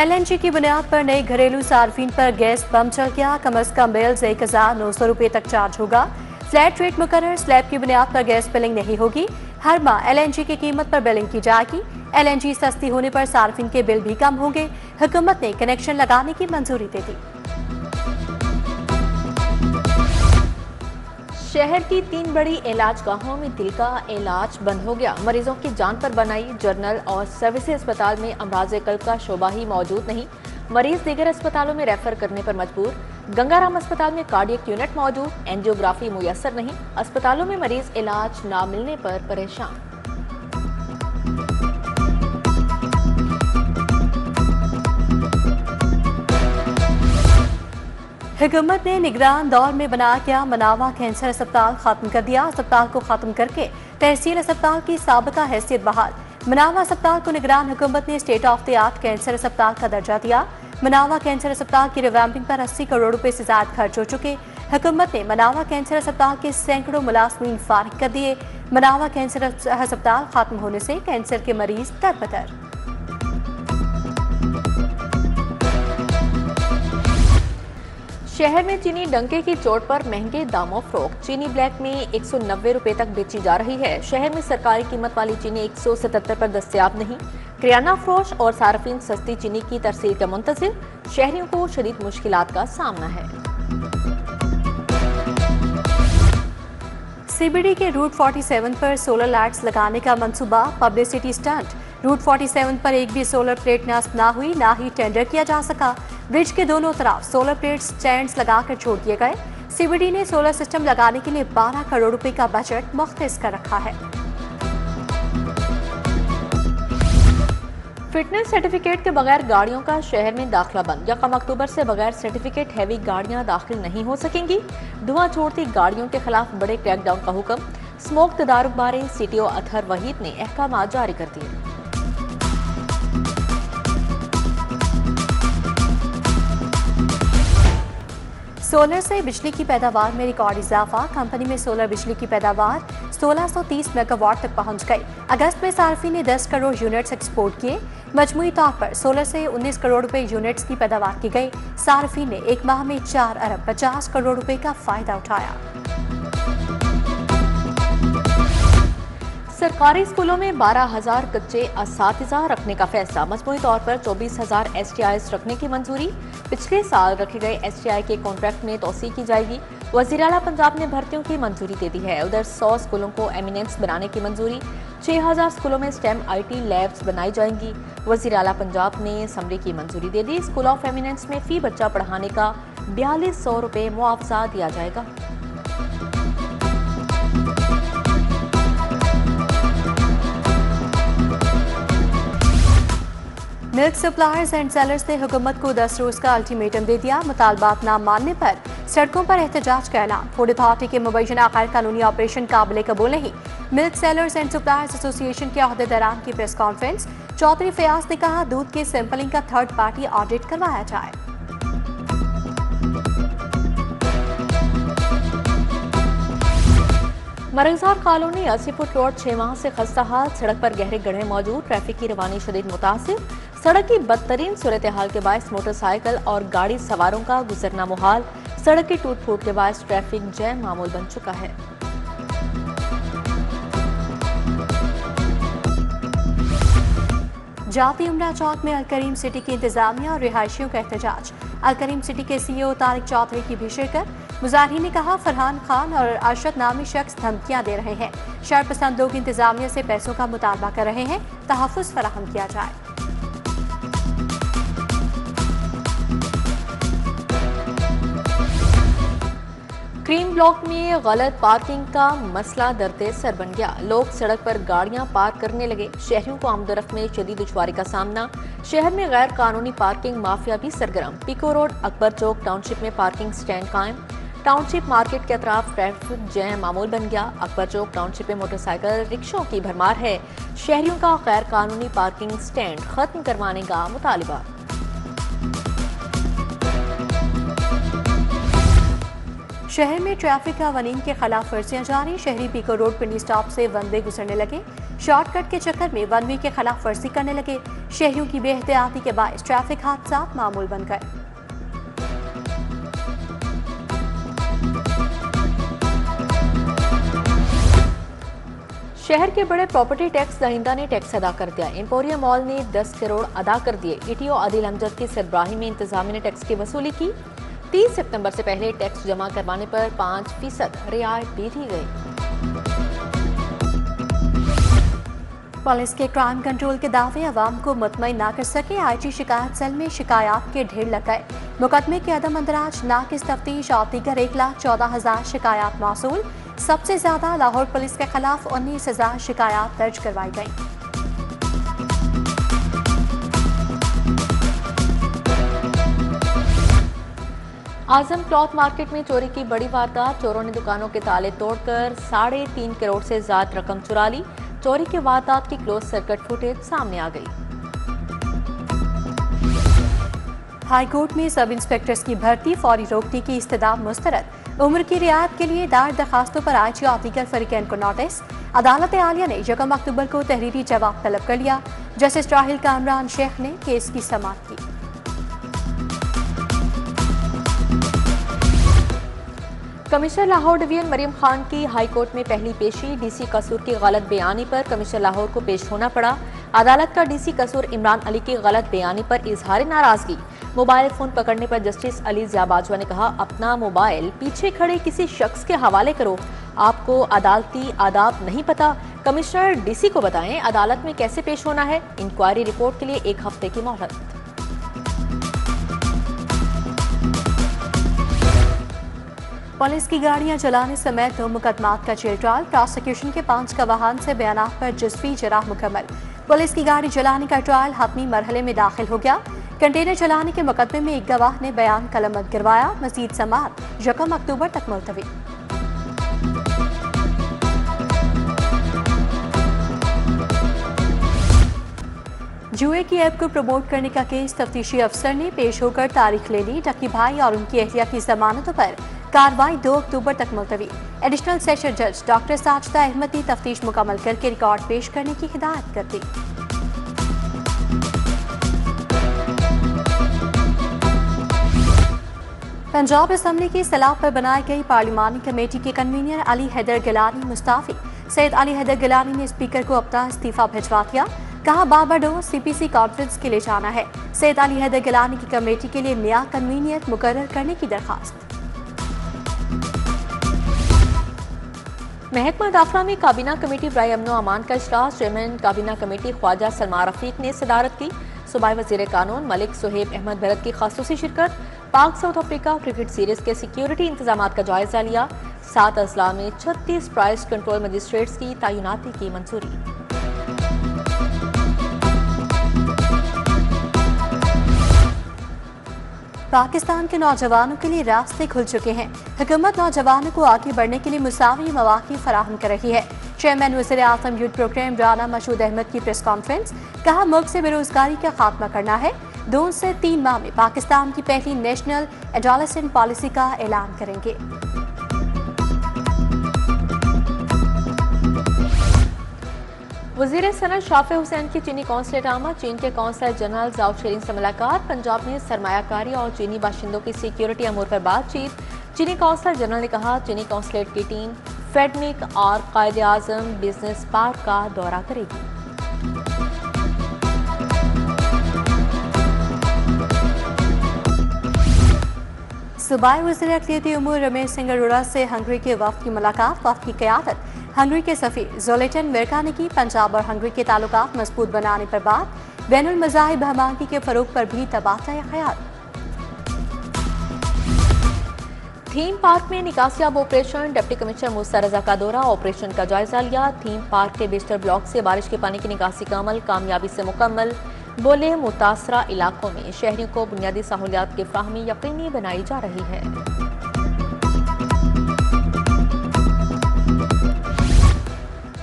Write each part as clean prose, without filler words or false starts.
LNG की बुनियाद पर नए घरेलू सार्फिन पर गैस बम चल गया। कम अज कम बिल्स 1900 रुपये तक चार्ज होगा। फ्लैट रेट मुकर्रर। स्लैब की बुनियाद पर गैस बिलिंग नहीं होगी। हर माह LNG की कीमत पर बिलिंग की जाएगी। LNG सस्ती होने पर सार्फिन के बिल भी कम होंगे। हुकूमत ने कनेक्शन लगाने की मंजूरी दे दी। शहर की 3 बड़ी इलाज गाहों में दिल का इलाज बंद हो गया। मरीजों की जान पर बनाई जनरल और सर्विसेज अस्पताल में अमराज कल्ब का शोबा ही मौजूद नहीं। मरीज दीगर अस्पतालों में रेफर करने पर मजबूर। गंगाराम अस्पताल में कार्डियक यूनिट मौजूद, एंजियोग्राफी मुयसर नहीं। अस्पतालों में मरीज इलाज न मिलने पर परेशान। हुकूमत ने निगरान दौर में बना क्या मनावा कैंसर अस्पताल खत्म कर दिया। अस्पताल को खत्म करके तहसील अस्पताल की साबिका हैसियत बहाल। मनावा अस्पताल को निगरान हुकूमत ने state of the art cancer अस्पताल का दर्जा दिया। मनावा कैंसर अस्पताल की रिवैम्पिंग पर 80 करोड़ रुपए से ज्यादा खर्च हो चुके। हुकूमत ने मनावा कैंसर अस्पताल के सैकड़ों मुलाजमीन फारिग कर दिए। मनावा कैंसर अस्पताल खत्म होने से कैंसर के मरीज दरबदर। शहर में चीनी डंके की चोट पर महंगे दामों फरोख्त। चीनी ब्लैक में 190 रुपए तक बेची जा रही है। शहर में सरकारी कीमत वाली चीनी 177 पर दस्तयाब नहीं। किराना फरोश और सार्फिन सस्ती चीनी की तरसील के मुंतजिर। शहरियों को शदीद मुश्किलात का सामना है। CBD के रूट 47 पर सोलर लाइट्स लगाने का मंसूबा पब्लिसिटी स्टंट। रूट 47 पर एक भी सोलर प्लेट नस्ब ना हुई, ना ही टेंडर किया जा सका। ब्रिज के दोनों तरफ सोलर प्लेट स्टैंड्स लगाकर छोड़ दिए गए। CBD ने सोलर सिस्टम लगाने के लिए 12 करोड़ रुपए का बजट मुख्तस कर रखा है। फिटनेस सर्टिफिकेट के बगैर गाड़ियों का शहर में दाखिला बंद। 1 अक्टूबर से बगैर सर्टिफिकेट हैवी गाड़ियां दाखिल नहीं हो सकेंगी। धुआं छोड़ती गाड़ियों के खिलाफ बड़े क्रैकडाउन का हुक्म। स्मोक तदारुक बारे CTO अतहर वहीद ने अहकाम जारी कर दिए। सोलर से बिजली की पैदावार में रिकॉर्ड इजाफा। कंपनी में सोलर बिजली की पैदावार 1630 मेगावाट तक पहुंच गई। अगस्त में सार्फी ने 10 करोड़ यूनिट्स एक्सपोर्ट किए। मजमूई तौर पर सोलर से 19 करोड़ रुपए यूनिट्स की पैदावार की गई। सार्फी ने एक माह में 4 अरब 50 करोड़ रुपए का फायदा उठाया। सरकारी स्कूलों में 12,000 कच्चे असातिज़ा रखने का फैसला। मजमूई तौर पर 24,000 STIs रखने की मंजूरी। पिछले साल रखे गए STI के कॉन्ट्रैक्ट में तोसी की जाएगी। वज़ीर आला पंजाब ने भर्तियों की मंजूरी दे दी है। उधर 100 स्कूलों को एमिनेंस बनाने की मंजूरी। 6,000 स्कूलों में STEM IT लैब्स बनाई जाएंगी। वज़ीर आला पंजाब ने समरी की मंजूरी दे दी। स्कूल ऑफ एमिनेंस में फी बच्चा पढ़ाने का 4200 रुपये मुआवजा दिया जाएगा। मिल्क सप्लायर्स एंड सेलर्स ने हुकूमत को 10 रोज का अल्टीमेटम दे दिया। मुतालबात न मानने पर सड़कों पर एहतजाज का ऐलान। फूड अथॉरिटी के मुबैना गैर कानूनी ऑपरेशन काबिल कबूल नहीं। Milk sellers and suppliers association के अहदेदारान की प्रेस कॉन्फ्रेंस। चौधरी फयाज ने कहा दूध के सैंपलिंग का थर्ड पार्टी ऑडिट करवाया जाए। मरगजार कॉलोनी 80 फुट रोड 6 माह से खस्ता हाल। सड़क पर गहरे गड्ढे मौजूद। ट्रैफिक की रवानी शदीद मुतासिर। सड़क की बदतरीन सूरत हाल के बायस मोटरसाइकिल और गाड़ी सवारों का गुजरना मुहाल। सड़क की टूट फूट के बायस ट्रैफिक जैम मामूल बन चुका है। जाती उमरा चौक में अलकरीम सिटी की इंतजामिया और रिहायशियों का एहतजाज। अलकरीम सिटी के CEO तारिक चौधरी की भी शिरकत। मुजाहिरीन ने कहा फरहान खान और अरशद नामी शख्स धमकियां दे रहे हैं। शरपसंद लोग इंतजामिया से पैसों का मुतालबा कर रहे हैं। तहफ़्फ़ुज़ फराहम किया जाए। क्रीम ब्लॉक में गलत पार्किंग का मसला दरते सर बन गया। लोग सड़क पर गाड़ियां पार्क करने लगे। शहरियों को आमदोरफ्त में शदीद दुश्वारी का सामना। शहर में गैर कानूनी पार्किंग माफिया भी सरगर्म। पीको रोड अकबर चौक टाउनशिप में पार्किंग स्टैंड कायम। टाउनशिप मार्केट के अतराफ ट्रैफिक जैम मामूल बन गया। अकबर चौक टाउनशिप में मोटरसाइकिल रिक्शों की भरमार है। शहरियों का गैर कानूनी पार्किंग स्टैंड खत्म करवाने का मुतालिबा। शहर में ट्रैफिक कवानीन के खिलाफ वर्जियां जारी। शहरी पीको रोड पिंडी स्टॉप से वन वे गुजरने लगे। शॉर्टकट के चक्कर में वन वे के खिलाफ वर्जी करने लगे। शहरियों की बेहतियाती के बायस ट्रैफिक हादसा मामूल बन गए। शहर के बड़े प्रॉपर्टी टैक्स दहिंदा ने टैक्स अदा कर दिया। एम्पोरियम मॉल ने 10 करोड़ अदा कर दिए। ईटीओ आदिल अमजद की सरबराही में इंतजामिया ने टैक्स की वसूली की। 30 सितंबर से पहले टैक्स जमा करवाने पर 5% रियायत भी दी गई। पुलिस के क्राइम कंट्रोल के दावे अवाम को मुतमईन ना कर सके। आईटी शिकायत सेल में शिकायत के ढेर लग गए। मुकदमे के अदम अंदराज, नाकिस तफ्तीश और दीगर 1,14,000 शिकायत मौसूल। सबसे ज्यादा लाहौर पुलिस के खिलाफ 19,000 शिकायत दर्ज करवाई गई। आजम क्लॉथ मार्केट में चोरी की बड़ी वारदात। चोरों ने दुकानों के ताले तोड़कर 3.5 करोड़ से ज्यादा रकम चुरा ली। चोरी के वारदात की क्लोज सर्किट फुटेज सामने आ गई। हाई कोर्ट में सब इंस्पेक्टर्स की भर्ती, फौरी रोकने की इस्तदा मुस्तरद। उम्र की रियायत के लिए दायर दरखास्तों पर आईजी और दीगर फरीकैन को नोटिस। अदालत आलिया ने 1 अक्टूबर को तहरीरी जवाब तलब कर लिया। जस्टिस राहिल कामरान शेख ने केस की समाअत की। कमिश्नर लाहौर डिवीजन मरियम खान की हाई कोर्ट में पहली पेशी। डीसी कसूर की गलत बयानी पर कमिश्नर लाहौर को पेश होना पड़ा। अदालत का डीसी कसूर इमरान अली की गलत बयानी पर इजहार नाराजगी। मोबाइल फोन पकड़ने पर जस्टिस अली जिया बाजवा ने कहा, अपना मोबाइल पीछे खड़े किसी शख्स के हवाले करो। आपको अदालती आदाब नहीं पता। कमिश्नर डीसी को बताएं अदालत में कैसे पेश होना है। इंक्वायरी रिपोर्ट के लिए 1 हफ्ते की मोहलत। पुलिस की गाड़ियां चलाने समेत 2 मुकदमात का जेल ट्रायल। प्रोसिक्यूशन के 5 गवाहान से बयानात पर जज़वी जराह मुकम्मल। पुलिस की गाड़ी चलाने का ट्रायल हतमी मरहले में दाखिल हो गया। कंटेनर चलाने के मुकदमे में एक गवाह ने बयान कलमत गिरवाया। मजीद समाअत 1 अक्टूबर तक मुलतवी। जुए की ऐप को प्रमोट करने का केस तफ्तीशी अफसर ने पेश होकर तारीख ले ली। टकी भाई और उनकी अहलिया की जमानतों पर कार्रवाई 2 अक्टूबर तक मुलतवी। एडिशनल सेशन जज डॉक्टर साजिदा अहमद ने तफ्तीश मुकम्मल करके रिकॉर्ड पेश करने की हिदायत कर दी। पंजाब असम्बली की सलाह पर बनाई गई पार्लिमानी कमेटी के कन्वीनर अली हैदर गिलानी मुस्ताफी। सैयद अली हैदर गिलानी ने स्पीकर को अपना इस्तीफा भिजवा दिया। कहा, बारबाडोस सीपीसी कॉन्फ्रेंस के लिए जाना है। सैयद अली हैदर गिलानी की कमेटी के लिए नया कन्वीनियर मुकर्रर करने की दरखास्त। महकमा दाखिला में काबीना कमेटी बराए अमनो अमान का इजलास। चेयरमैन काबीना कमेटी ख्वाजा सलमान रफीक ने सदारत की। सूबाई वजीर कानून मलिक सुहेब अहमद भरत की खासूसी शिरकत। पाक साउथ अफ्रीका क्रिकेट सीरीज के सिक्योरिटी इंतजाम का जायजा लिया। 7 अजला में 36 प्राइस कंट्रोल मजिस्ट्रेट्स की तैनाती की मंजूरी। पाकिस्तान के नौजवानों के लिए रास्ते खुल चुके हैं। हुकूमत नौजवानों को आगे बढ़ने के लिए मुसावी मौक़े फराहम कर रही है। चेयरमैन वज़ीर आज़म यूथ प्रोग्राम राना मसूद अहमद की प्रेस कॉन्फ्रेंस। कहा, मुल्क से बेरोजगारी का खात्मा करना है। 2 से 3 माह में पाकिस्तान की पहली नेशनल एडोलेसेंट पॉलिसी का ऐलान करेंगे। वज़ीर सनत शाफे हुसैन की चीनी कौंसलेट आमद। चीन के कौंसलर जनरल जाओ शेरिंग से मुलाकात। पंजाब में सरमायाकारी और चीनी बाशिंदों की सिक्योरिटी अमूर पर बातचीत। चीनी कौंसलर जनरल ने कहा, चीनी कौंसलेट की टीम फेडमिक और कायदे आजम बिजनेस पार्क का दौरा करेगी। सूबाई वज़ीर अक़लियती उमूर रमेश सिंह अरोड़ा से हंगरी के वफ़द की मुलाकात। वफ़द की क़यादत हंगरी के सफ़ीर ज़ोलेटन मिर्का ने की। पंजाब और हंगरी के ताल्लुकात मजबूत बनाने पर बात। बैनुल मज़ाहिब हमागी के फ़रोग़ पर भी तबादला ख़याल। थीम पार्क में निकासियाब ऑपरेशन। डिप्टी कमिश्नर मूसा रजा का दौरा, ऑपरेशन का जायजा लिया। थीम पार्क के बेस्टर ब्लॉक से बारिश के पानी की निकासी का अमल कामयाबी से मुकम्मल। बोले, मुतासरा इलाकों में शहरियों को बुनियादी सहूलियात की फ्राहमी यकीनी बनाई जा रही है।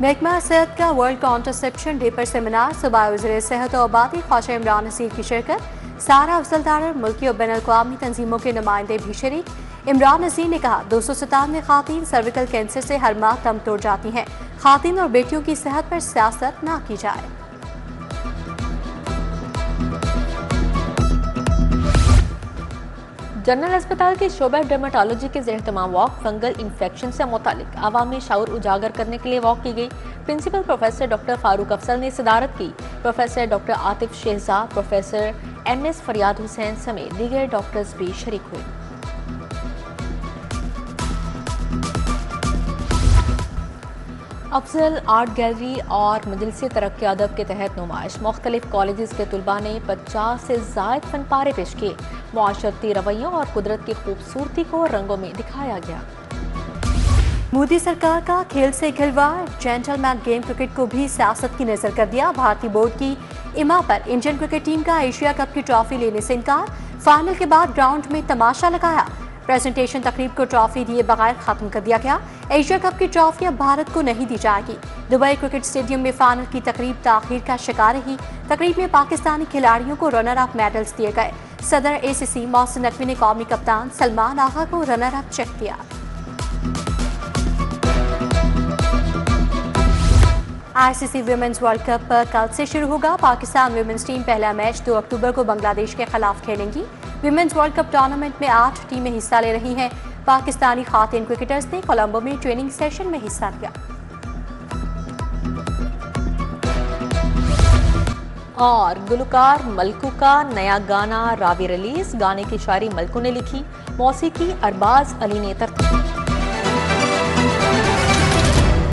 महकमा सेहत का वर्ल्ड कॉन्ट्रासेप्शन डे पर सेमिनार। सूबाई वज़ीर सेहत और आबादी ख्वाजा इमरान नसीर की शिरकत। सारा अफजलदार मुल्की और बैन अल-अक़वामी तंजीमों के नुमाइंदे भी शरीक। इमरान नसीर ने कहा, 297 खातीन सर्विकल कैंसर से हर माह दम तोड़ जाती हैं। खातीन और बेटियों की सेहत पर सियासत ना की जाए। जनरल अस्पताल के शोबा डर्मेटोलॉजी के ज़ेर-एहतमाम वॉक फंगल इन्फेक्शन से मुतालिक आवाम में शऊर उजागर करने के लिए वॉक की गई। Principal professor doctor Farooq Afzal ने सदारत की। Professor doctor Atif Shahzad, professor MS Fariyad Hussain समेत दीगर डॉक्टर्स भी शरीक हुए। अफजल आर्ट गैलरी और मजलिस तरक्की अदब के तहत नुमाइश मुख्तलिफ कॉलेज के तलबा ने 50 से ज़ायद फन पारे पेश किए। मुआशरती रवैयों और कुदरत की खूबसूरती को रंगों में दिखाया गया। मोदी सरकार का खेल से खिलवाड़, जेंटलमैन गेम क्रिकेट को भी सियासत की नजर कर दिया। भारतीय बोर्ड की इमा पर इंडियन क्रिकेट टीम का एशिया कप की ट्रॉफी लेने से इनकार। फाइनल के बाद ग्राउंड में तमाशा लगाया। प्रेजेंटेशन तकरीब को ट्रॉफी दिए बगैर खत्म कर दिया गया। एशिया कप की ट्रॉफी अब भारत को नहीं दी जाएगी। दुबई क्रिकेट स्टेडियम में फाइनल की तकरीब ताखीर का शिकार रही। तकरीब में पाकिस्तानी खिलाड़ियों को रनर अप मेडल्स दिए गए। सदर ACC मोहसिन नकवी ने कौमी कप्तान सलमान आगा को रनर अप चेक किया। ICC विमेंस वर्ल्ड कप कल से शुरू होगा। पाकिस्तान विमेंस टीम पहला मैच 2 अक्टूबर को बांग्लादेश के खिलाफ खेलेंगी। विमेंस वर्ल्ड कप टूर्नामेंट में 8 टीमें हिस्सा ले रही हैं। पाकिस्तानी खातिन क्रिकेटर्स ने कोलंबो में ट्रेनिंग सेशन में हिस्सा लिया। और गुलकार मलकू का नया गाना रावी रिलीज। गाने की शायरी मलकू ने लिखी, मौसीकी अरबाज अली ने तरतीब।